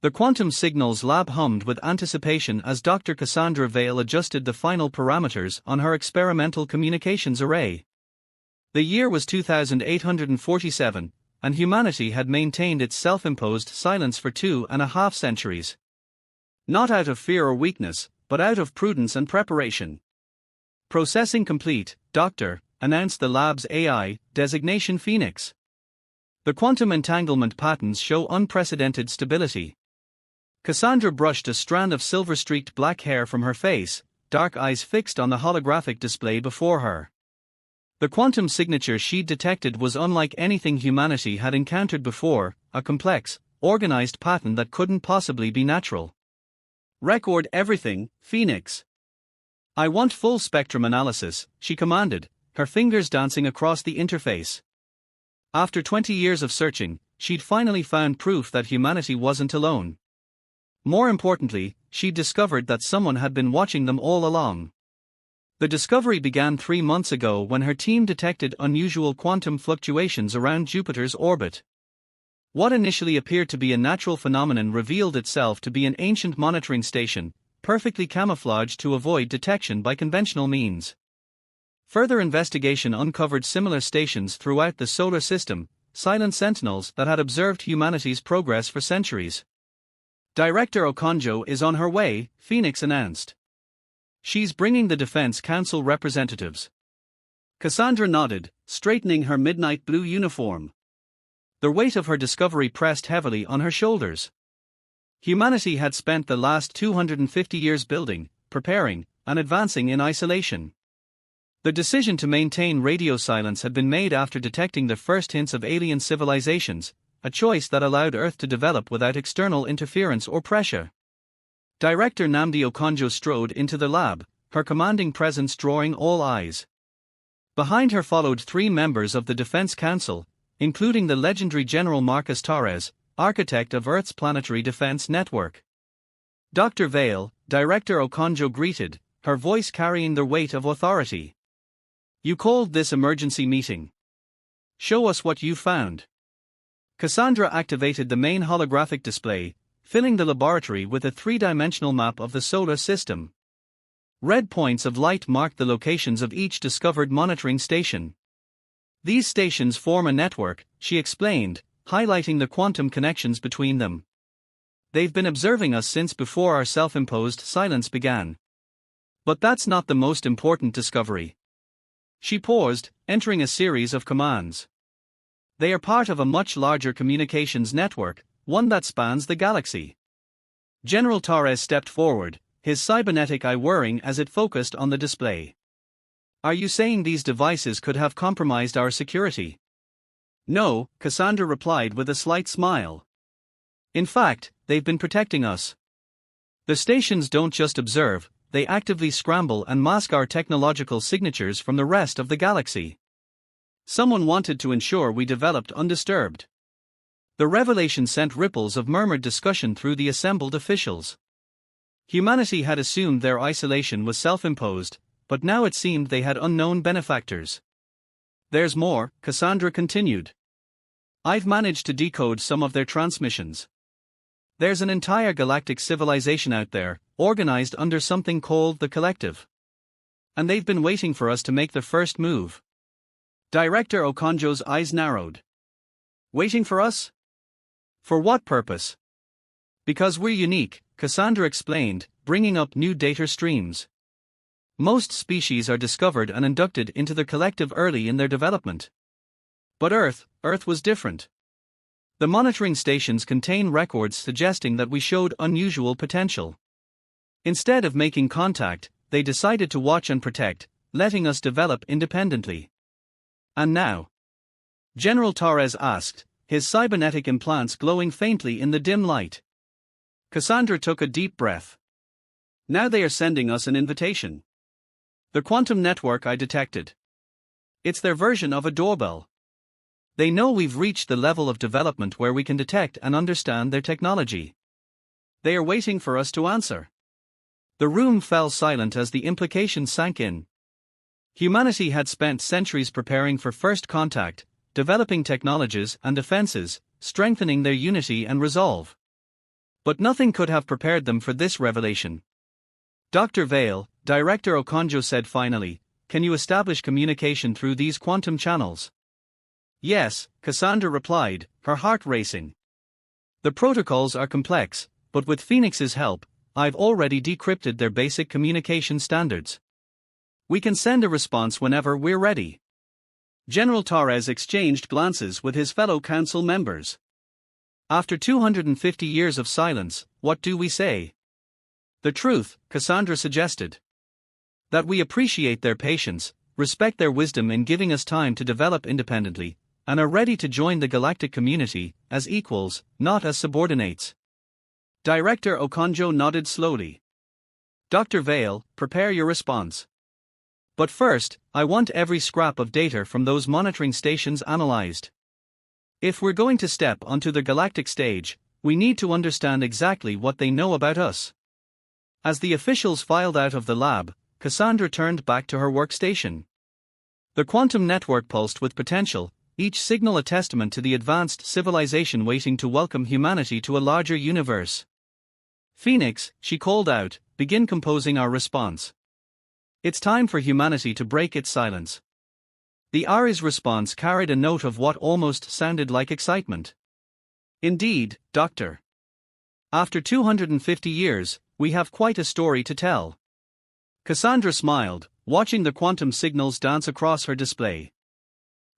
The quantum signals lab hummed with anticipation as Dr. Cassandra Vale adjusted the final parameters on her experimental communications array. The year was 2847, and humanity had maintained its self-imposed silence for 2.5 centuries. Not out of fear or weakness, but out of prudence and preparation. Processing complete, Doctor, announced the lab's AI, designation Phoenix. The quantum entanglement patterns show unprecedented stability. Cassandra brushed a strand of silver-streaked black hair from her face, dark eyes fixed on the holographic display before her. The quantum signature she'd detected was unlike anything humanity had encountered before, a complex, organized pattern that couldn't possibly be natural. Record everything, Phoenix. I want full spectrum analysis, she commanded, her fingers dancing across the interface. After 20 years of searching, she'd finally found proof that humanity wasn't alone. More importantly, she'd discovered that someone had been watching them all along. The discovery began 3 months ago when her team detected unusual quantum fluctuations around Jupiter's orbit. What initially appeared to be a natural phenomenon revealed itself to be an ancient monitoring station, perfectly camouflaged to avoid detection by conventional means. Further investigation uncovered similar stations throughout the solar system, silent sentinels that had observed humanity's progress for centuries. Director Okonjo is on her way, Phoenix announced. She's bringing the Defense Council representatives. Cassandra nodded, straightening her midnight blue uniform. The weight of her discovery pressed heavily on her shoulders. Humanity had spent the last 250 years building, preparing, and advancing in isolation. The decision to maintain radio silence had been made after detecting the first hints of alien civilizations, a choice that allowed Earth to develop without external interference or pressure. Director Nnamdi Okonjo strode into the lab, her commanding presence drawing all eyes. Behind her followed 3 members of the Defense Council, including the legendary General Marcus Torres, architect of Earth's planetary defense network. Dr. Vale, Director Okonjo greeted, her voice carrying the weight of authority. You called this emergency meeting. Show us what you found. Cassandra activated the main holographic display, filling the laboratory with a 3-dimensional map of the solar system. Red points of light marked the locations of each discovered monitoring station. These stations form a network, she explained, highlighting the quantum connections between them. They've been observing us since before our self-imposed silence began. But that's not the most important discovery. She paused, entering a series of commands. They are part of a much larger communications network, one that spans the galaxy. General Torres stepped forward, his cybernetic eye whirring as it focused on the display. Are you saying these devices could have compromised our security? No, Cassandra replied with a slight smile. In fact, they've been protecting us. The stations don't just observe, they actively scramble and mask our technological signatures from the rest of the galaxy. Someone wanted to ensure we developed undisturbed. The revelation sent ripples of murmured discussion through the assembled officials. Humanity had assumed their isolation was self-imposed, but now it seemed they had unknown benefactors. There's more, Cassandra continued. I've managed to decode some of their transmissions. There's an entire galactic civilization out there, organized under something called the Collective. And they've been waiting for us to make the first move. Director Okonjo's eyes narrowed. Waiting for us? For what purpose? Because we're unique, Cassandra explained, bringing up new data streams. Most species are discovered and inducted into the Collective early in their development. But Earth was different. The monitoring stations contain records suggesting that we showed unusual potential. Instead of making contact, they decided to watch and protect, letting us develop independently. And now? General Torres asked, his cybernetic implants glowing faintly in the dim light. Cassandra took a deep breath. Now they are sending us an invitation. The quantum network I detected. It's their version of a doorbell. They know we've reached the level of development where we can detect and understand their technology. They are waiting for us to answer. The room fell silent as the implications sank in. Humanity had spent centuries preparing for first contact, developing technologies and defenses, strengthening their unity and resolve. But nothing could have prepared them for this revelation. Dr. Vale, Director Okonjo said finally, "Can you establish communication through these quantum channels?" "Yes," Cassandra replied, her heart racing. "The protocols are complex, but with Phoenix's help, I've already decrypted their basic communication standards. We can send a response whenever we're ready." General Torres exchanged glances with his fellow council members. "After 250 years of silence, what do we say?" "The truth," Cassandra suggested. "That we appreciate their patience, respect their wisdom in giving us time to develop independently, and are ready to join the galactic community as equals, not as subordinates." Director Okonjo nodded slowly. "Dr. Vale, prepare your response. But first, I want every scrap of data from those monitoring stations analyzed. If we're going to step onto the galactic stage, we need to understand exactly what they know about us." As the officials filed out of the lab, Cassandra turned back to her workstation. The quantum network pulsed with potential, each signal a testament to the advanced civilization waiting to welcome humanity to a larger universe. "Phoenix," she called out, "begin composing our response. It's time for humanity to break its silence." The Ari's response carried a note of what almost sounded like excitement. "Indeed, Doctor. After 250 years, we have quite a story to tell." Cassandra smiled, watching the quantum signals dance across her display.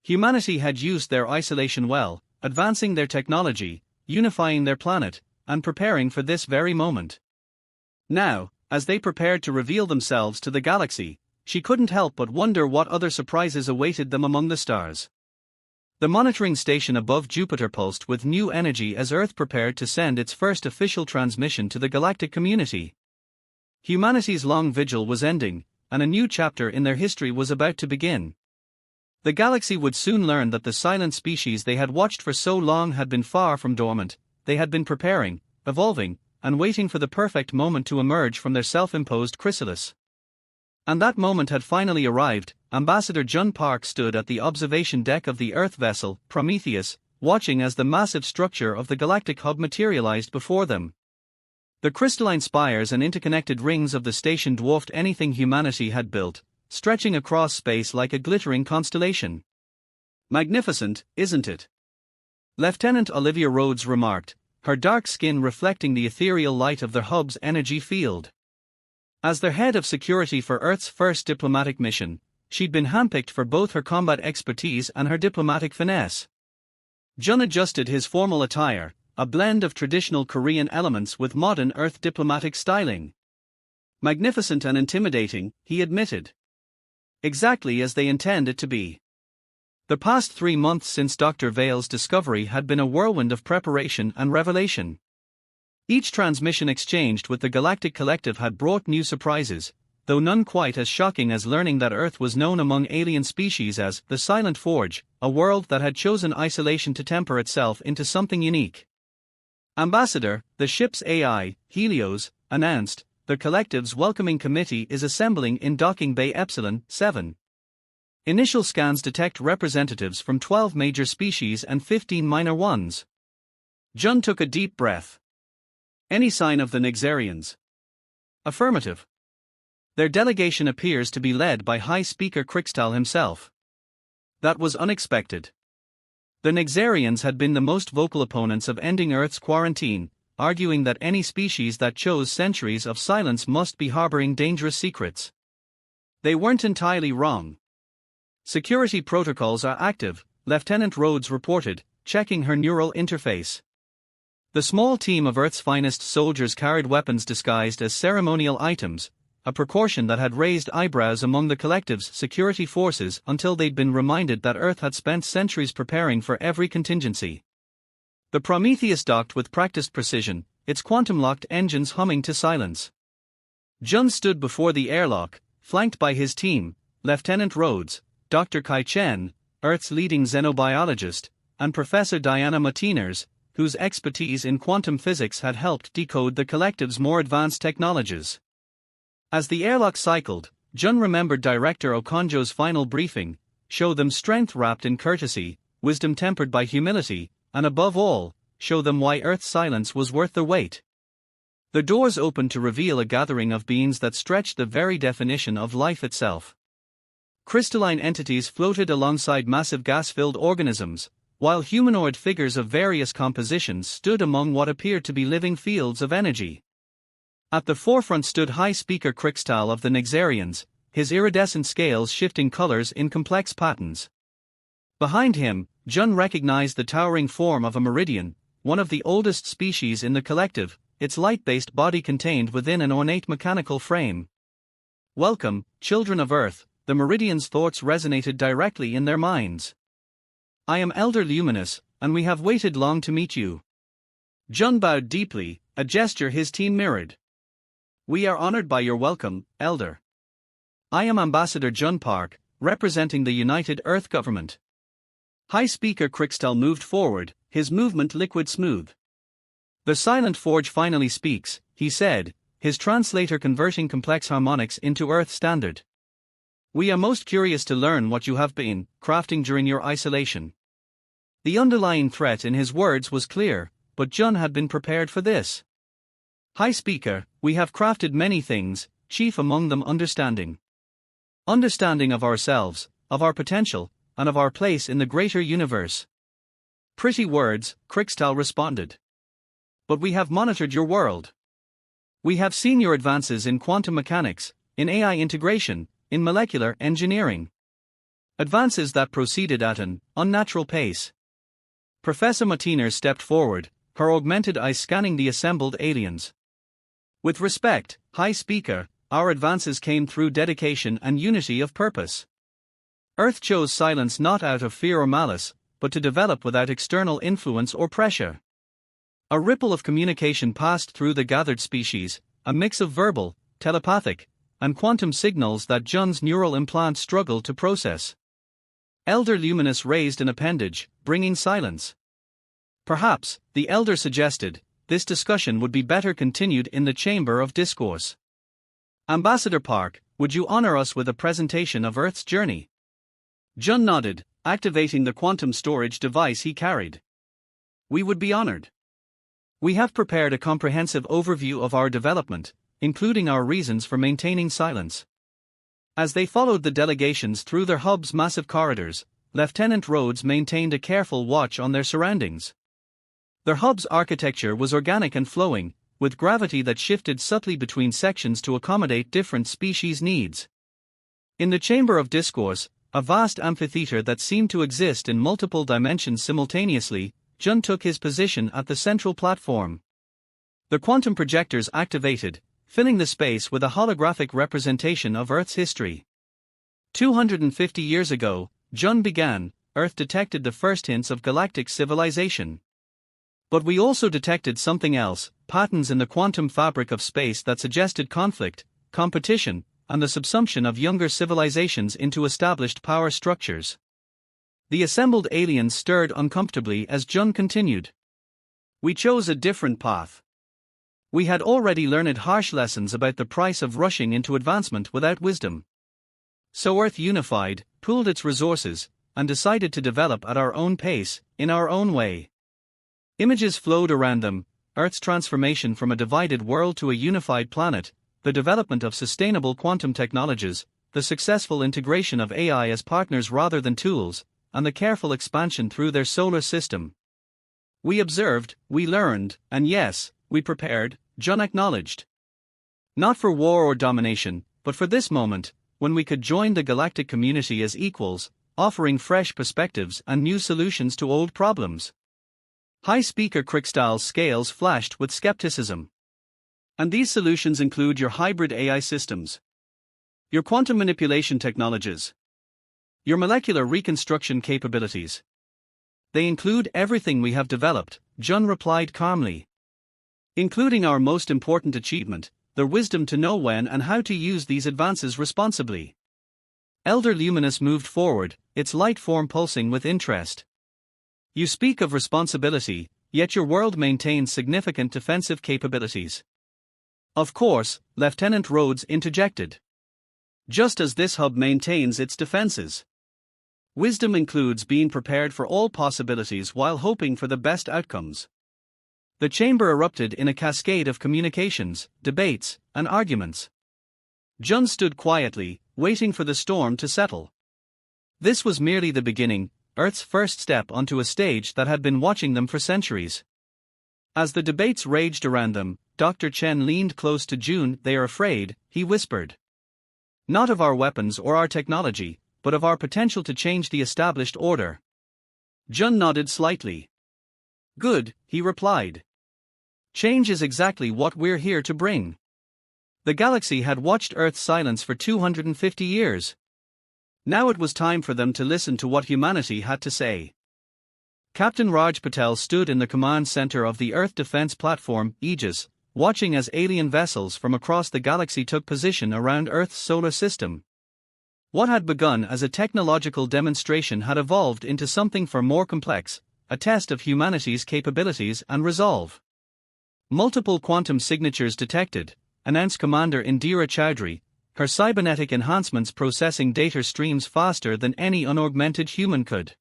Humanity had used their isolation well, advancing their technology, unifying their planet, and preparing for this very moment. Now, as they prepared to reveal themselves to the galaxy, she couldn't help but wonder what other surprises awaited them among the stars. The monitoring station above Jupiter pulsed with new energy as Earth prepared to send its first official transmission to the galactic community. Humanity's long vigil was ending, and a new chapter in their history was about to begin. The galaxy would soon learn that the silent species they had watched for so long had been far from dormant. They had been preparing, evolving, and waiting for the perfect moment to emerge from their self-imposed chrysalis. And that moment had finally arrived. Ambassador Jun Park stood at the observation deck of the Earth vessel, Prometheus, watching as the massive structure of the galactic hub materialized before them. The crystalline spires and interconnected rings of the station dwarfed anything humanity had built, stretching across space like a glittering constellation. "Magnificent, isn't it?" Lieutenant Olivia Rhodes remarked, her dark skin reflecting the ethereal light of the hub's energy field. As their head of security for Earth's first diplomatic mission, she'd been handpicked for both her combat expertise and her diplomatic finesse. Jun adjusted his formal attire, a blend of traditional Korean elements with modern Earth diplomatic styling. "Magnificent and intimidating," he admitted. "Exactly as they intend it to be." The past 3 months since Dr. Vale's discovery had been a whirlwind of preparation and revelation. Each transmission exchanged with the Galactic Collective had brought new surprises, though none quite as shocking as learning that Earth was known among alien species as the Silent Forge, a world that had chosen isolation to temper itself into something unique. "Ambassador, the ship's AI, Helios, announced, the Collective's welcoming committee is assembling in Docking Bay Epsilon 7. Initial scans detect representatives from 12 major species and 15 minor ones." Jun took a deep breath. "Any sign of the Nexarians?" "Affirmative. Their delegation appears to be led by High Speaker Krixtal himself." "That was unexpected." The Nexarians had been the most vocal opponents of ending Earth's quarantine, arguing that any species that chose centuries of silence must be harboring dangerous secrets. They weren't entirely wrong. "Security protocols are active," Lieutenant Rhodes reported, checking her neural interface. The small team of Earth's finest soldiers carried weapons disguised as ceremonial items, a precaution that had raised eyebrows among the Collective's security forces until they'd been reminded that Earth had spent centuries preparing for every contingency. The Prometheus docked with practiced precision, its quantum-locked engines humming to silence. Jun stood before the airlock, flanked by his team, Lieutenant Rhodes, Dr. Kai Chen, Earth's leading xenobiologist, and Professor Diana Martinez, whose expertise in quantum physics had helped decode the Collective's more advanced technologies. As the airlock cycled, Jun remembered Director Okonjo's final briefing: show them strength wrapped in courtesy, wisdom tempered by humility, and above all, show them why Earth's silence was worth the wait. The doors opened to reveal a gathering of beings that stretched the very definition of life itself. Crystalline entities floated alongside massive gas-filled organisms, while humanoid figures of various compositions stood among what appeared to be living fields of energy. At the forefront stood High Speaker Crixtal of the Nexarians, his iridescent scales shifting colors in complex patterns. Behind him, Jun recognized the towering form of a Meridian, one of the oldest species in the collective, its light-based body contained within an ornate mechanical frame. "Welcome, children of Earth," the Meridians' thoughts resonated directly in their minds. "I am Elder Luminous, and we have waited long to meet you." Jun bowed deeply, a gesture his team mirrored. "We are honored by your welcome, Elder. I am Ambassador Jun Park, representing the United Earth Government." High Speaker Crixtal moved forward, his movement liquid smooth. "The Silent Forge finally speaks," he said, his translator converting complex harmonics into Earth standard. "We are most curious to learn what you have been crafting during your isolation." The underlying threat in his words was clear, but Jun had been prepared for this. "High Speaker, we have crafted many things, chief among them understanding. Understanding of ourselves, of our potential, and of our place in the greater universe." "Pretty words," Crixtal responded. "But we have monitored your world. We have seen your advances in quantum mechanics, in AI integration, in molecular engineering. Advances that proceeded at an unnatural pace." Professor Martinez stepped forward, her augmented eyes scanning the assembled aliens. "With respect, High Speaker, our advances came through dedication and unity of purpose. Earth chose silence not out of fear or malice, but to develop without external influence or pressure. A ripple of communication passed through the gathered species, a mix of verbal, telepathic, and quantum signals that Jun's neural implant struggled to process." Elder Luminous raised an appendage, bringing silence. "Perhaps," the Elder suggested, "this discussion would be better continued in the Chamber of Discourse. Ambassador Park, would you honor us with a presentation of Earth's journey?" Jun nodded, activating the quantum storage device he carried. "We would be honored. We have prepared a comprehensive overview of our development, including our reasons for maintaining silence." As they followed the delegations through their hub's massive corridors, Lieutenant Rhodes maintained a careful watch on their surroundings. Their hub's architecture was organic and flowing, with gravity that shifted subtly between sections to accommodate different species' needs. In the Chamber of Discourse, a vast amphitheater that seemed to exist in multiple dimensions simultaneously, Jun took his position at the central platform. The quantum projectors activated, filling the space with a holographic representation of Earth's history. 250 years ago, Jun began, Earth detected the first hints of galactic civilization. But we also detected something else, patterns in the quantum fabric of space that suggested conflict, competition, and the subsumption of younger civilizations into established power structures. The assembled aliens stirred uncomfortably as Jun continued. "We chose a different path. We had already learned harsh lessons about the price of rushing into advancement without wisdom. So Earth unified, pooled its resources, and decided to develop at our own pace, in our own way." Images flowed around them: Earth's transformation from a divided world to a unified planet, the development of sustainable quantum technologies, the successful integration of AI as partners rather than tools, and the careful expansion through their solar system. "We observed, we learned, and yes, we prepared," Jun acknowledged. "Not for war or domination, but for this moment, when we could join the galactic community as equals, offering fresh perspectives and new solutions to old problems." High Speaker Crixtal's scales flashed with skepticism. "And these solutions include your hybrid AI systems, your quantum manipulation technologies, your molecular reconstruction capabilities. They include everything we have developed," Jun replied calmly. "Including our most important achievement, the wisdom to know when and how to use these advances responsibly." Elder Luminous moved forward, its light form pulsing with interest. "You speak of responsibility, yet your world maintains significant defensive capabilities." "Of course," Lieutenant Rhodes interjected. "Just as this hub maintains its defenses. Wisdom includes being prepared for all possibilities while hoping for the best outcomes. The chamber erupted in a cascade of communications, debates, and arguments. Jun stood quietly, waiting for the storm to settle. This was merely the beginning, Earth's first step onto a stage that had been watching them for centuries. As the debates raged around them, Dr. Chen leaned close to Jun. "They are afraid," he whispered. "Not of our weapons or our technology, but of our potential to change the established order." Jun nodded slightly. "Good," he replied. "Change is exactly what we're here to bring." The galaxy had watched Earth's silence for 250 years. Now it was time for them to listen to what humanity had to say. Captain Raj Patel stood in the command center of the Earth Defense Platform, Aegis, watching as alien vessels from across the galaxy took position around Earth's solar system. What had begun as a technological demonstration had evolved into something far more complex, a test of humanity's capabilities and resolve. "Multiple quantum signatures detected," announced Commander Indira Chowdhury, her cybernetic enhancements processing data streams faster than any unaugmented human could.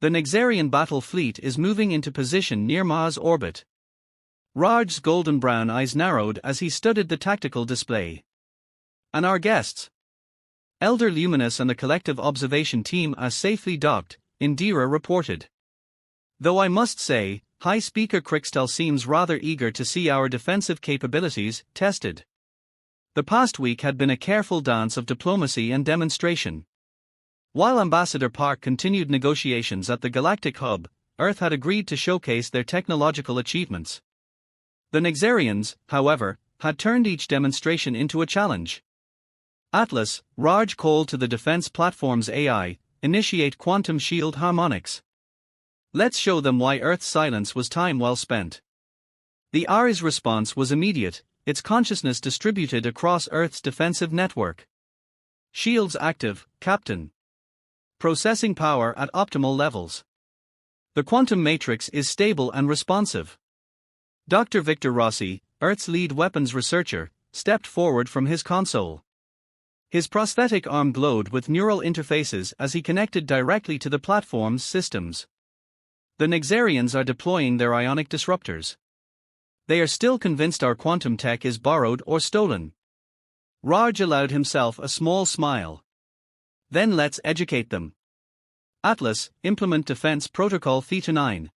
"The Nexarian battle fleet is moving into position near Mars' orbit." Raj's golden brown eyes narrowed as he studied the tactical display. "And our guests?" "Elder Luminous and the collective observation team are safely docked," Indira reported. "Though I must say, High Speaker Crixtal seems rather eager to see our defensive capabilities tested." The past week had been a careful dance of diplomacy and demonstration. While Ambassador Park continued negotiations at the Galactic hub, Earth had agreed to showcase their technological achievements. The Nexarians, however, had turned each demonstration into a challenge. "Atlas," Raj called to the defense platform's AI, "initiate quantum shield harmonics. Let's show them why Earth's silence was time well spent." The AI's response was immediate, its consciousness distributed across Earth's defensive network. "Shields active, Captain. Processing power at optimal levels. The quantum matrix is stable and responsive." Dr. Victor Rossi, Earth's lead weapons researcher, stepped forward from his console. His prosthetic arm glowed with neural interfaces as he connected directly to the platform's systems. "The Nexarians are deploying their ionic disruptors. They are still convinced our quantum tech is borrowed or stolen." Raj allowed himself a small smile. "Then let's educate them. Atlas, implement Defense Protocol Theta 9.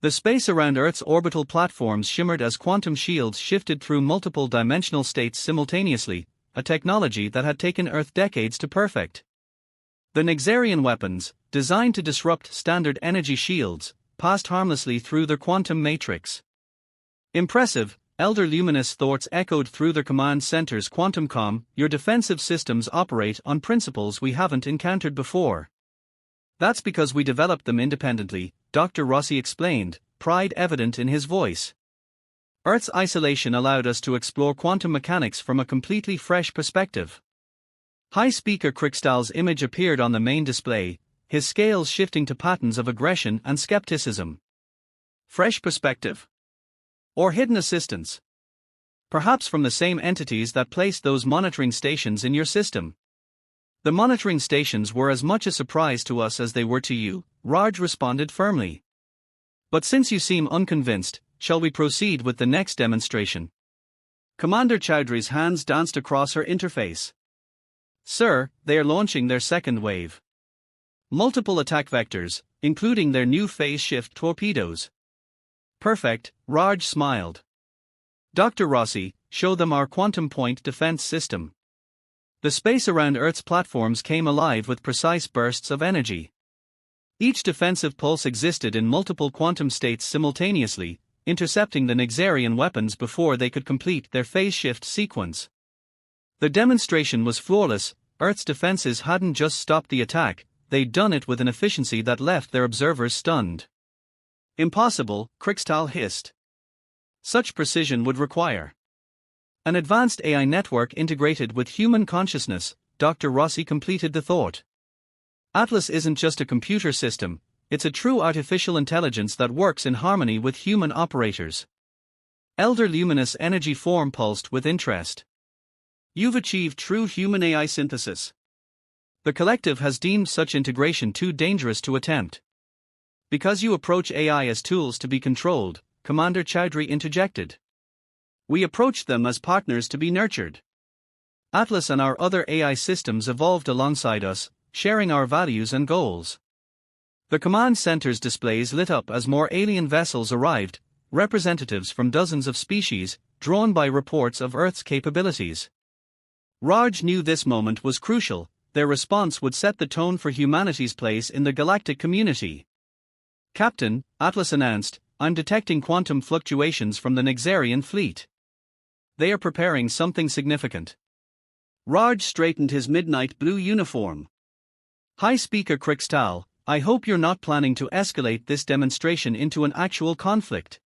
The space around Earth's orbital platforms shimmered as quantum shields shifted through multiple dimensional states simultaneously, a technology that had taken Earth decades to perfect. The Nexarian weapons, designed to disrupt standard energy shields, passed harmlessly through their quantum matrix. "Impressive," Elder Luminous thoughts echoed through their command center's quantum comm. "Your defensive systems operate on principles we haven't encountered before." "That's because we developed them independently," Dr. Rossi explained, pride evident in his voice. "Earth's isolation allowed us to explore quantum mechanics from a completely fresh perspective." High Speaker Crixtal's image appeared on the main display, his scales shifting to patterns of aggression and skepticism. "Fresh perspective? Or hidden assistance? Perhaps from the same entities that placed those monitoring stations in your system." "The monitoring stations were as much a surprise to us as they were to you," Raj responded firmly. "But since you seem unconvinced, shall we proceed with the next demonstration?" Commander Chowdhury's hands danced across her interface. "Sir, they are launching their second wave. Multiple attack vectors, including their new phase shift torpedoes." "Perfect," Raj smiled. "Dr. Rossi, show them our quantum point defense system." The space around Earth's platforms came alive with precise bursts of energy. Each defensive pulse existed in multiple quantum states simultaneously, intercepting the Nexarian weapons before they could complete their phase shift sequence. The demonstration was flawless. Earth's defenses hadn't just stopped the attack, they'd done it with an efficiency that left their observers stunned. "Impossible," Crixtal hissed. "Such precision would require an advanced AI network integrated with human consciousness," Dr. Rossi completed the thought. "Atlas isn't just a computer system, it's a true artificial intelligence that works in harmony with human operators." Elder Luminous energy form pulsed with interest. "You've achieved true human AI synthesis. The collective has deemed such integration too dangerous to attempt. Because you approach AI as tools to be controlled, Commander Chowdhury interjected. We approached them as partners to be nurtured. Atlas and our other AI systems evolved alongside us, sharing our values and goals. The command center's displays lit up as more alien vessels arrived, representatives from dozens of species, drawn by reports of Earth's capabilities. Raj knew this moment was crucial. Their response would set the tone for humanity's place in the galactic community. Captain, Atlas announced, I'm detecting quantum fluctuations from the Nexarian fleet. They are preparing something significant. Raj straightened his midnight blue uniform. High Speaker Crixtal, I hope you're not planning to escalate this demonstration into an actual conflict.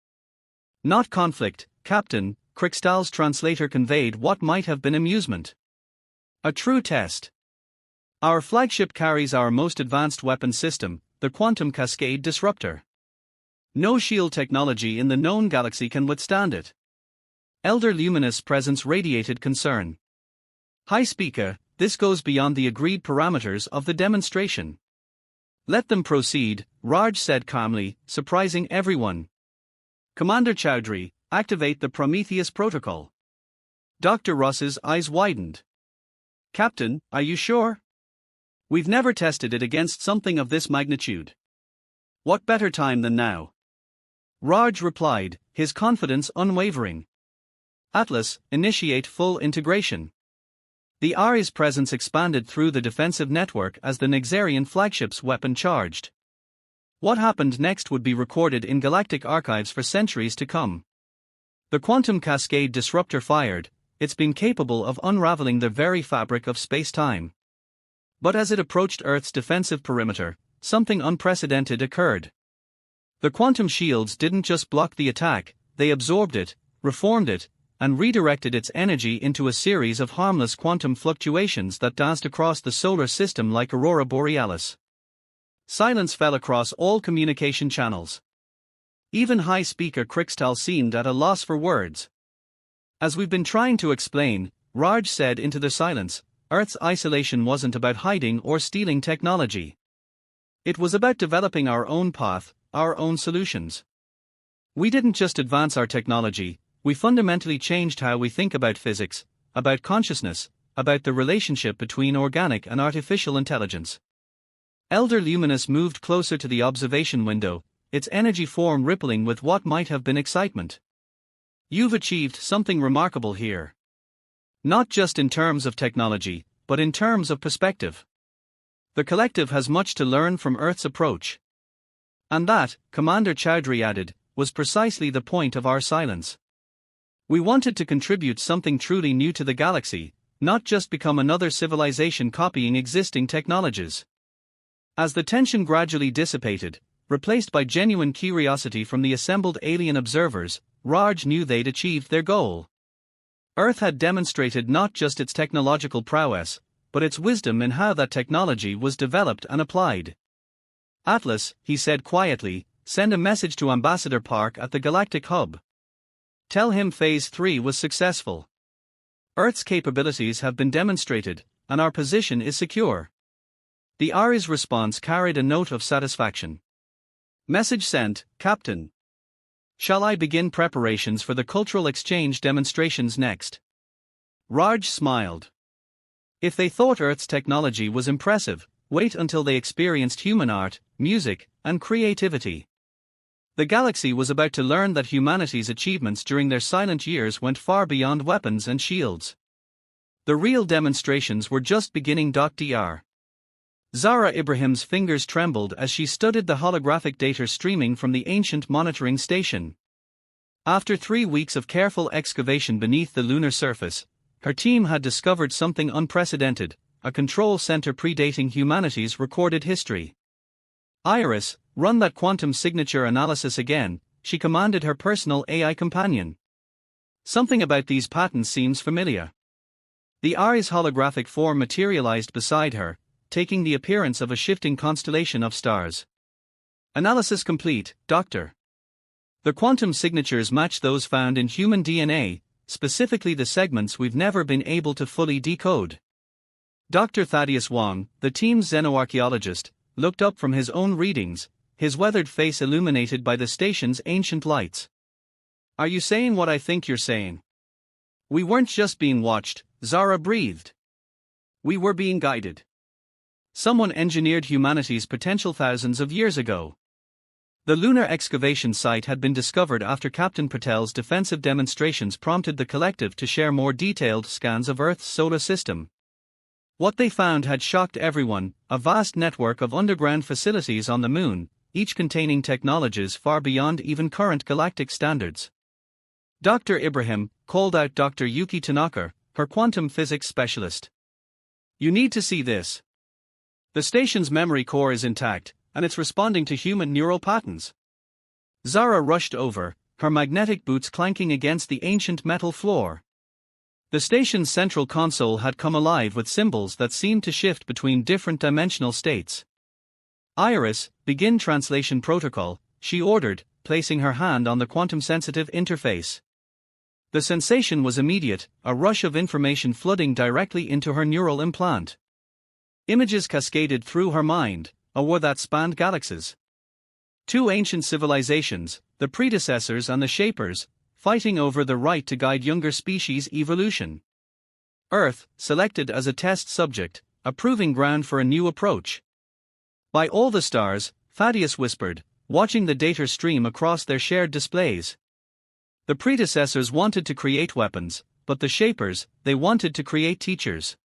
Not conflict, Captain, Crixtal's translator conveyed what might have been amusement. A true test. Our flagship carries our most advanced weapon system, the Quantum Cascade Disruptor. No shield technology in the known galaxy can withstand it. Elder Luminous' presence radiated concern. High Speaker, this goes beyond the agreed parameters of the demonstration. Let them proceed, Raj said calmly, surprising everyone. Commander Chowdhury, activate the Prometheus protocol. Dr. Ross's eyes widened. Captain, are you sure? We've never tested it against something of this magnitude. What better time than now? Raj replied, his confidence unwavering. Atlas, initiate full integration. The Ari's presence expanded through the defensive network as the Nexarian flagship's weapon charged. What happened next would be recorded in galactic archives for centuries to come. The Quantum Cascade Disruptor fired, it's been capable of unraveling the very fabric of space-time. But as it approached Earth's defensive perimeter, something unprecedented occurred. The quantum shields didn't just block the attack, they absorbed it, reformed it, and redirected its energy into a series of harmless quantum fluctuations that danced across the solar system like aurora borealis. Silence fell across all communication channels. Even High Speaker Crixtal seemed at a loss for words. As we've been trying to explain, Raj said into the silence, Earth's isolation wasn't about hiding or stealing technology. It was about developing our own path, our own solutions. We didn't just advance our technology, we fundamentally changed how we think about physics, about consciousness, about the relationship between organic and artificial intelligence. Elder Luminous moved closer to the observation window, its energy form rippling with what might have been excitement. You've achieved something remarkable here. Not just in terms of technology, but in terms of perspective. The collective has much to learn from Earth's approach. And that, Commander Chowdhury added, was precisely the point of our silence. We wanted to contribute something truly new to the galaxy, not just become another civilization copying existing technologies. As the tension gradually dissipated, replaced by genuine curiosity from the assembled alien observers, Raj knew they'd achieved their goal. Earth had demonstrated not just its technological prowess, but its wisdom in how that technology was developed and applied. Atlas, he said quietly, send a message to Ambassador Park at the Galactic Hub. Tell him Phase 3 was successful. Earth's capabilities have been demonstrated, and our position is secure. The Ari's response carried a note of satisfaction. Message sent, Captain. Shall I begin preparations for the cultural exchange demonstrations next? Raj smiled. If they thought Earth's technology was impressive, wait until they experienced human art, music, and creativity. The galaxy was about to learn that humanity's achievements during their silent years went far beyond weapons and shields. The real demonstrations were just beginning. Dr. Zahra Ibrahim's fingers trembled as she studied the holographic data streaming from the ancient monitoring station. After 3 weeks of careful excavation beneath the lunar surface, her team had discovered something unprecedented, a control center predating humanity's recorded history. Iris, run that quantum signature analysis again, she commanded her personal AI companion. Something about these patterns seems familiar. The Ari's holographic form materialized beside her, taking the appearance of a shifting constellation of stars. Analysis complete, Doctor. The quantum signatures match those found in human DNA, specifically the segments we've never been able to fully decode. Dr. Thaddeus Wong, the team's xenoarchaeologist, looked up from his own readings, his weathered face illuminated by the station's ancient lights. Are you saying what I think you're saying? We weren't just being watched, Zara breathed. We were being guided. Someone engineered humanity's potential thousands of years ago. The lunar excavation site had been discovered after Captain Patel's defensive demonstrations prompted the collective to share more detailed scans of Earth's solar system. What they found had shocked everyone: a vast network of underground facilities on the Moon, each containing technologies far beyond even current galactic standards. Dr. Ibrahim called out Dr. Yuki Tanaka, her quantum physics specialist. You need to see this. The station's memory core is intact, and it's responding to human neural patterns. Zara rushed over, her magnetic boots clanking against the ancient metal floor. The station's central console had come alive with symbols that seemed to shift between different dimensional states. Iris, begin translation protocol, she ordered, placing her hand on the quantum-sensitive interface. The sensation was immediate, a rush of information flooding directly into her neural implant. Images cascaded through her mind, a war that spanned galaxies. Two ancient civilizations, the predecessors and the shapers, fighting over the right to guide younger species evolution. Earth, selected as a test subject, a proving ground for a new approach. By all the stars, Thaddeus whispered, watching the data stream across their shared displays. The predecessors wanted to create weapons, but the shapers, they wanted to create teachers.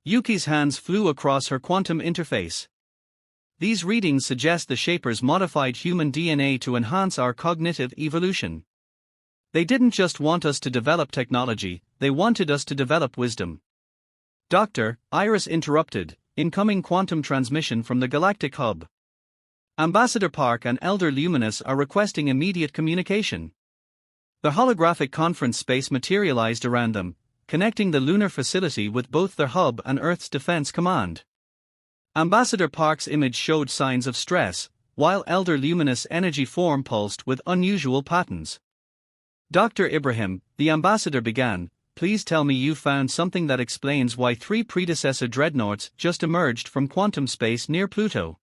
Yuki's hands flew across her quantum interface. These readings suggest the shapers modified human DNA to enhance our cognitive evolution. They didn't just want us to develop technology, they wanted us to develop wisdom. Doctor, Iris interrupted, incoming quantum transmission from the Galactic Hub. Ambassador Park and Elder Luminous are requesting immediate communication. The holographic conference space materialized around them, connecting the lunar facility with both their hub and Earth's defense command. Ambassador Park's image showed signs of stress, while Elder Luminous' energy form pulsed with unusual patterns. Dr. Ibrahim, the ambassador began, please tell me you found something that explains why 3 predecessor dreadnoughts just emerged from quantum space near Pluto.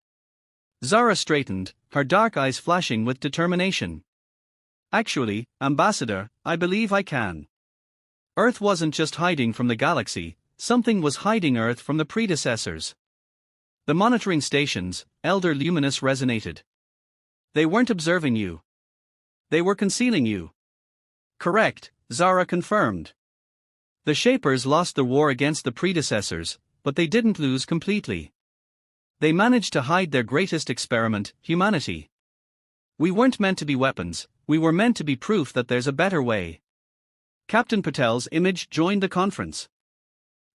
Zara straightened, her dark eyes flashing with determination. Actually, Ambassador, I believe I can. Earth wasn't just hiding from the galaxy, something was hiding Earth from the predecessors. The monitoring stations, Elder Luminous resonated. They weren't observing you. They were concealing you. Correct, Zara confirmed. The Shapers lost the war against the predecessors, but they didn't lose completely. They managed to hide their greatest experiment, humanity. We weren't meant to be weapons, we were meant to be proof that there's a better way. Captain Patel's image joined the conference.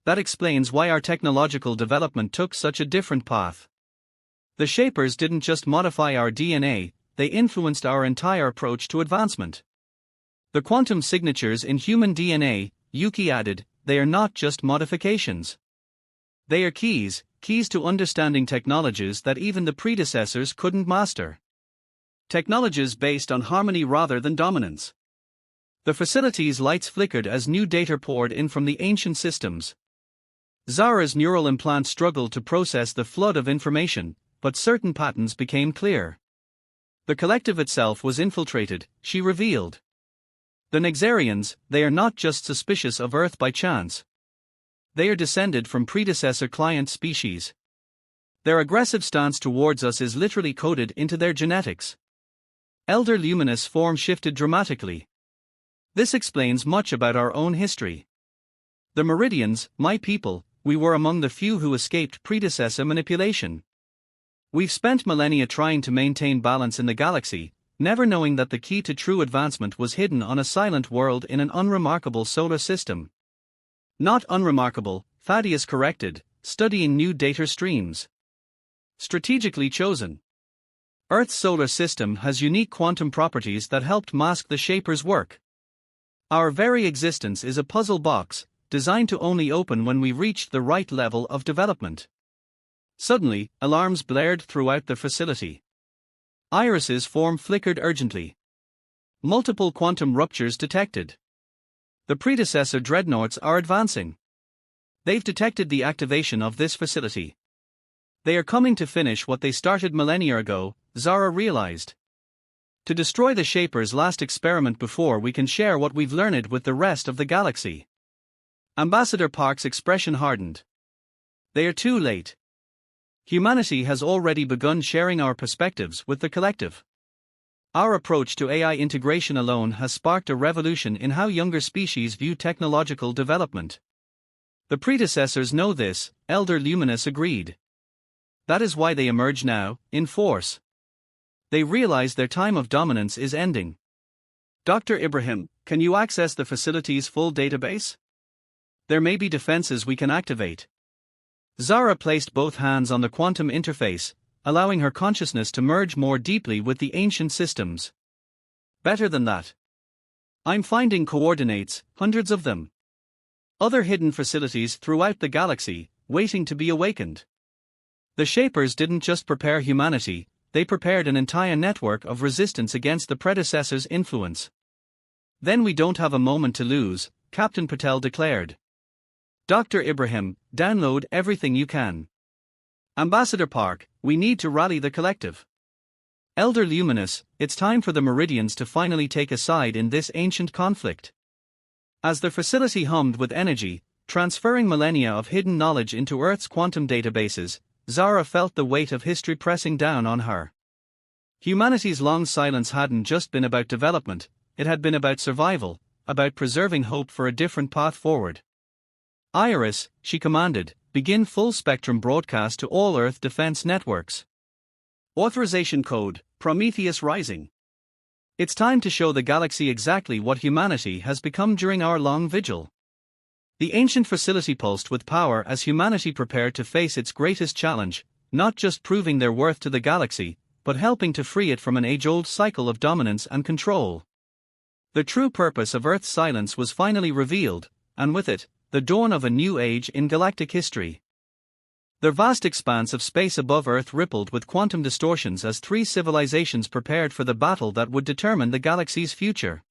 That explains why our technological development took such a different path. The Shapers didn't just modify our DNA, they influenced our entire approach to advancement. The quantum signatures in human DNA, Yuki added, they are not just modifications. They are keys to understanding technologies that even the predecessors couldn't master. Technologies based on harmony rather than dominance. The facility's lights flickered as new data poured in from the ancient systems. Zara's neural implant struggled to process the flood of information, but certain patterns became clear. The collective itself was infiltrated, she revealed. The Nexarians, they are not just suspicious of Earth by chance. They are descended from predecessor client species. Their aggressive stance towards us is literally coded into their genetics. Elder Luminous' form shifted dramatically. This explains much about our own history. The Meridians, my people, we were among the few who escaped predecessor manipulation. We've spent millennia trying to maintain balance in the galaxy, never knowing that the key to true advancement was hidden on a silent world in an unremarkable solar system. Not unremarkable, Thaddeus corrected, studying new data streams. Strategically chosen. Earth's solar system has unique quantum properties that helped mask the Shaper's work. Our very existence is a puzzle box, designed to only open when we reach the right level of development. Suddenly, alarms blared throughout the facility. Iris's form flickered urgently. Multiple quantum ruptures detected. The predecessor dreadnoughts are advancing. They've detected the activation of this facility. They are coming to finish what they started millennia ago, Zara realized. To destroy the Shaper's last experiment before we can share what we've learned with the rest of the galaxy. Ambassador Park's expression hardened. They are too late. Humanity has already begun sharing our perspectives with the collective. Our approach to AI integration alone has sparked a revolution in how younger species view technological development. The predecessors know this, Elder Luminous agreed. That is why they emerge now, in force. They realize their time of dominance is ending. Dr. Ibrahim, can you access the facility's full database? There may be defenses we can activate. Zara placed both hands on the quantum interface, allowing her consciousness to merge more deeply with the ancient systems. Better than that. I'm finding coordinates, hundreds of them. Other hidden facilities throughout the galaxy, waiting to be awakened. The Shapers didn't just prepare humanity, they prepared an entire network of resistance against the predecessor's influence. Then we don't have a moment to lose, Captain Patel declared. Dr. Ibrahim, download everything you can. Ambassador Park, we need to rally the collective. Elder Luminous, it's time for the Meridians to finally take a side in this ancient conflict. As the facility hummed with energy, transferring millennia of hidden knowledge into Earth's quantum databases, Zara felt the weight of history pressing down on her. Humanity's long silence hadn't just been about development, it had been about survival, about preserving hope for a different path forward. Iris, she commanded, begin full-spectrum broadcast to all Earth defense networks. Authorization code, Prometheus Rising. It's time to show the galaxy exactly what humanity has become during our long vigil. The ancient facility pulsed with power as humanity prepared to face its greatest challenge, not just proving their worth to the galaxy, but helping to free it from an age-old cycle of dominance and control. The true purpose of Earth's silence was finally revealed, and with it, the dawn of a new age in galactic history. The vast expanse of space above Earth rippled with quantum distortions as three civilizations prepared for the battle that would determine the galaxy's future.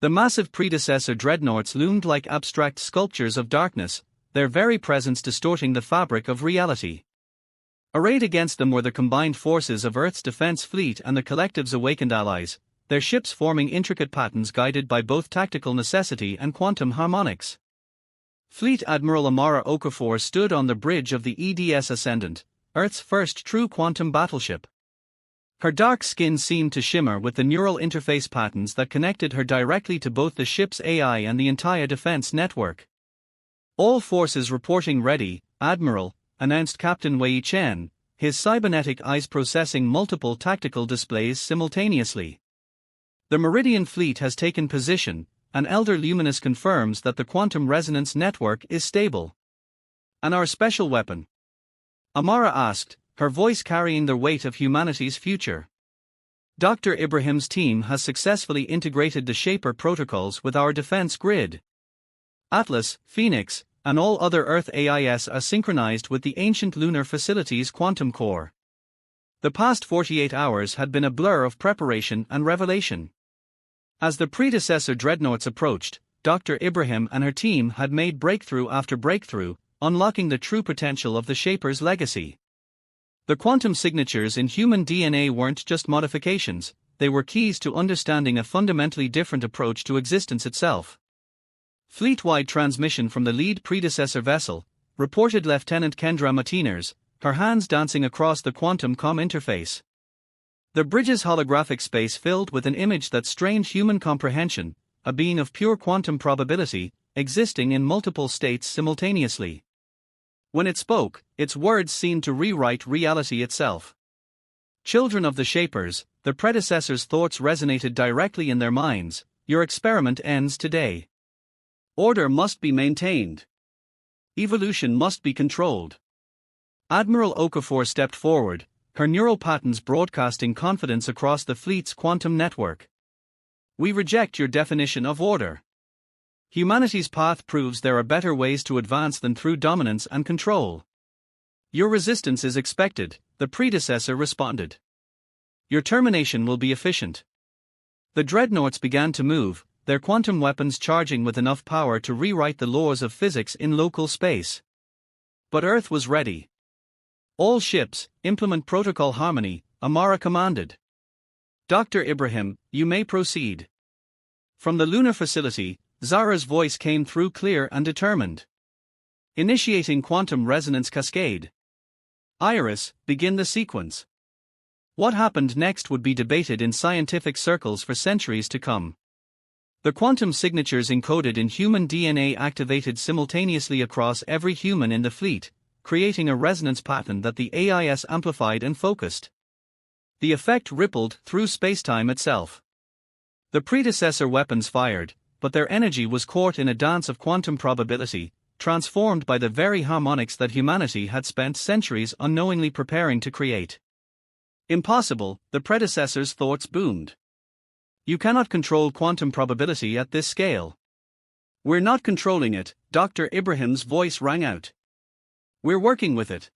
The massive predecessor dreadnoughts loomed like abstract sculptures of darkness, their very presence distorting the fabric of reality. Arrayed against them were the combined forces of Earth's defense fleet and the collective's awakened allies, their ships forming intricate patterns guided by both tactical necessity and quantum harmonics. Fleet Admiral Amara Okafor stood on the bridge of the EDS Ascendant, Earth's first true quantum battleship. Her dark skin seemed to shimmer with the neural interface patterns that connected her directly to both the ship's AI and the entire defense network. All forces reporting ready, Admiral, announced Captain Wei Chen, his cybernetic eyes processing multiple tactical displays simultaneously. The Meridian fleet has taken position, and Elder Luminous confirms that the quantum resonance network is stable. And our special weapon? Amara asked, her voice carrying the weight of humanity's future. Dr. Ibrahim's team has successfully integrated the Shaper protocols with our defense grid. Atlas, Phoenix, and all other Earth AIS are synchronized with the ancient lunar facility's quantum core. The past 48 hours had been a blur of preparation and revelation. As the predecessor dreadnoughts approached, Dr. Ibrahim and her team had made breakthrough after breakthrough, unlocking the true potential of the Shaper's legacy. The quantum signatures in human DNA weren't just modifications, they were keys to understanding a fundamentally different approach to existence itself. Fleet-wide transmission from the lead predecessor vessel, reported Lieutenant Kendra Matiners, her hands dancing across the quantum com interface. The bridge's holographic space filled with an image that strained human comprehension, a being of pure quantum probability, existing in multiple states simultaneously. When it spoke, its words seemed to rewrite reality itself. Children of the Shapers, the predecessors' thoughts resonated directly in their minds. Your experiment ends today. Order must be maintained. Evolution must be controlled. Admiral Okafor stepped forward, her neural patterns broadcasting confidence across the fleet's quantum network. We reject your definition of order. Humanity's path proves there are better ways to advance than through dominance and control. Your resistance is expected, the predecessor responded. Your termination will be efficient. The dreadnoughts began to move, their quantum weapons charging with enough power to rewrite the laws of physics in local space. But Earth was ready. All ships, implement protocol harmony, Amara commanded. Dr. Ibrahim, you may proceed. From the lunar facility, Zara's voice came through clear and determined. Initiating quantum resonance cascade. Iris, begin the sequence. What happened next would be debated in scientific circles for centuries to come. The quantum signatures encoded in human DNA activated simultaneously across every human in the fleet, creating a resonance pattern that the AIS amplified and focused. The effect rippled through spacetime itself. The predecessor weapons fired, but their energy was caught in a dance of quantum probability, transformed by the very harmonics that humanity had spent centuries unknowingly preparing to create. Impossible, the predecessor's thoughts boomed. You cannot control quantum probability at this scale. We're not controlling it, Dr. Ibrahim's voice rang out. We're working with it.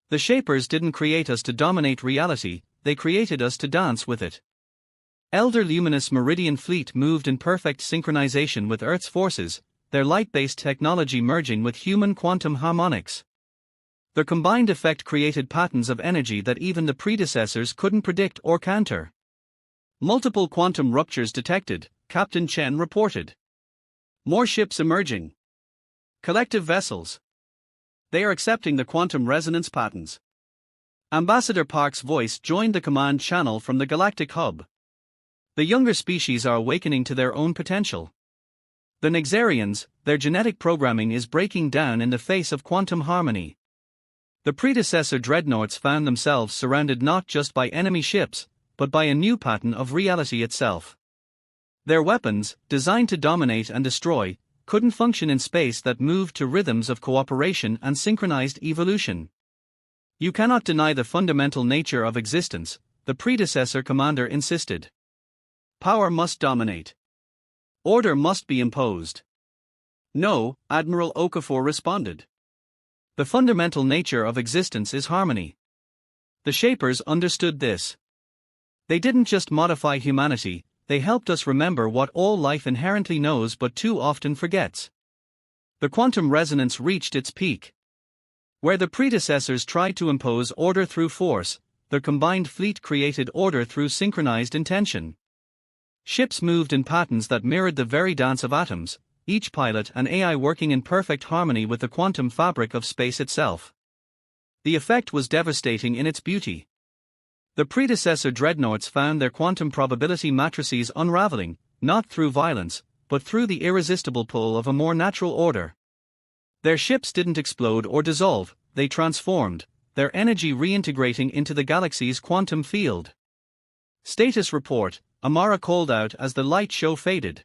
The Shapers didn't create us to dominate reality, they created us to dance with it. Elder Luminous Meridian Fleet moved in perfect synchronization with Earth's forces, their light-based technology merging with human quantum harmonics. Their combined effect created patterns of energy that even the predecessors couldn't predict or counter. Multiple quantum ruptures detected, Captain Chen reported. More ships emerging. Collective vessels. They are accepting the quantum resonance patterns. Ambassador Park's voice joined the command channel from the Galactic hub. The younger species are awakening to their own potential. The Nexarians, their genetic programming is breaking down in the face of quantum harmony. The predecessor dreadnoughts found themselves surrounded not just by enemy ships, but by a new pattern of reality itself. Their weapons, designed to dominate and destroy, couldn't function in space that moved to rhythms of cooperation and synchronized evolution. You cannot deny the fundamental nature of existence, the predecessor commander insisted. Power must dominate. Order must be imposed. No, Admiral Okafor responded. The fundamental nature of existence is harmony. The Shapers understood this. They didn't just modify humanity, they helped us remember what all life inherently knows but too often forgets. The quantum resonance reached its peak. Where the predecessors tried to impose order through force, their combined fleet created order through synchronized intention. Ships moved in patterns that mirrored the very dance of atoms, each pilot and AI working in perfect harmony with the quantum fabric of space itself. The effect was devastating in its beauty. The predecessor dreadnoughts found their quantum probability matrices unraveling, not through violence, but through the irresistible pull of a more natural order. Their ships didn't explode or dissolve, they transformed, their energy reintegrating into the galaxy's quantum field. Status report, Amara called out as the light show faded.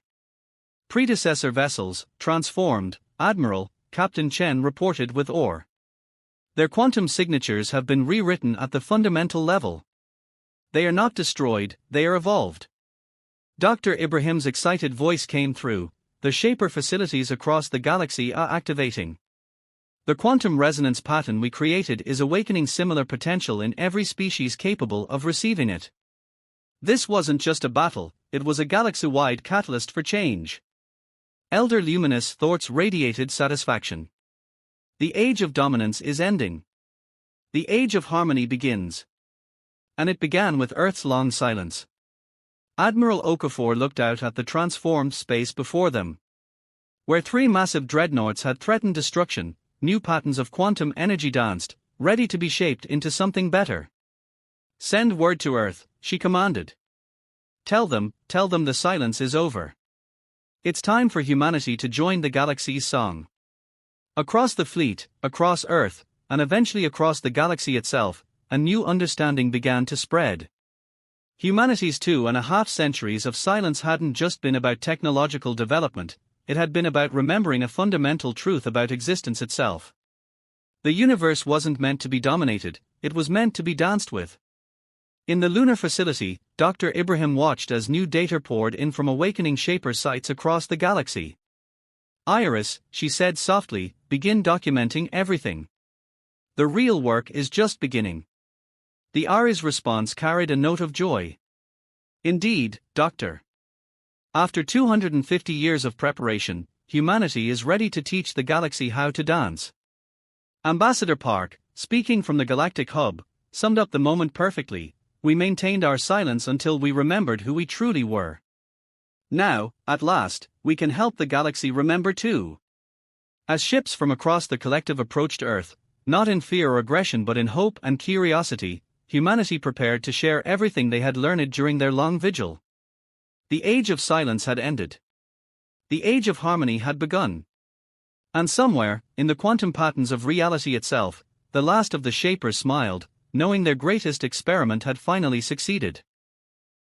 Predecessor vessels, transformed, Admiral, Captain Chen reported with awe. Their quantum signatures have been rewritten at the fundamental level. They are not destroyed, they are evolved. Dr. Ibrahim's excited voice came through, the Shaper facilities across the galaxy are activating. The quantum resonance pattern we created is awakening similar potential in every species capable of receiving it. This wasn't just a battle, it was a galaxy-wide catalyst for change. Elder Luminous thoughts radiated satisfaction. The age of dominance is ending. The age of harmony begins. And it began with Earth's long silence. Admiral Okafor looked out at the transformed space before them. Where three massive dreadnoughts had threatened destruction, new patterns of quantum energy danced, ready to be shaped into something better. Send word to Earth, she commanded. Tell them the silence is over. It's time for humanity to join the galaxy's song. Across the fleet, across Earth, and eventually across the galaxy itself, a new understanding began to spread. Humanity's 2.5 centuries of silence hadn't just been about technological development, it had been about remembering a fundamental truth about existence itself. The universe wasn't meant to be dominated, it was meant to be danced with. In the lunar facility, Dr. Ibrahim watched as new data poured in from awakening Shaper sites across the galaxy. Iris, she said softly, begin documenting everything. The real work is just beginning. The Ari's response carried a note of joy. Indeed, Doctor. After 250 years of preparation, humanity is ready to teach the galaxy how to dance. Ambassador Park, speaking from the Galactic hub, summed up the moment perfectly. We maintained our silence until we remembered who we truly were. Now, at last, we can help the galaxy remember too. As ships from across the collective approached Earth, not in fear or aggression but in hope and curiosity, humanity prepared to share everything they had learned during their long vigil. The age of silence had ended. The age of harmony had begun. And somewhere, in the quantum patterns of reality itself, the last of the shapers smiled, knowing their greatest experiment had finally succeeded.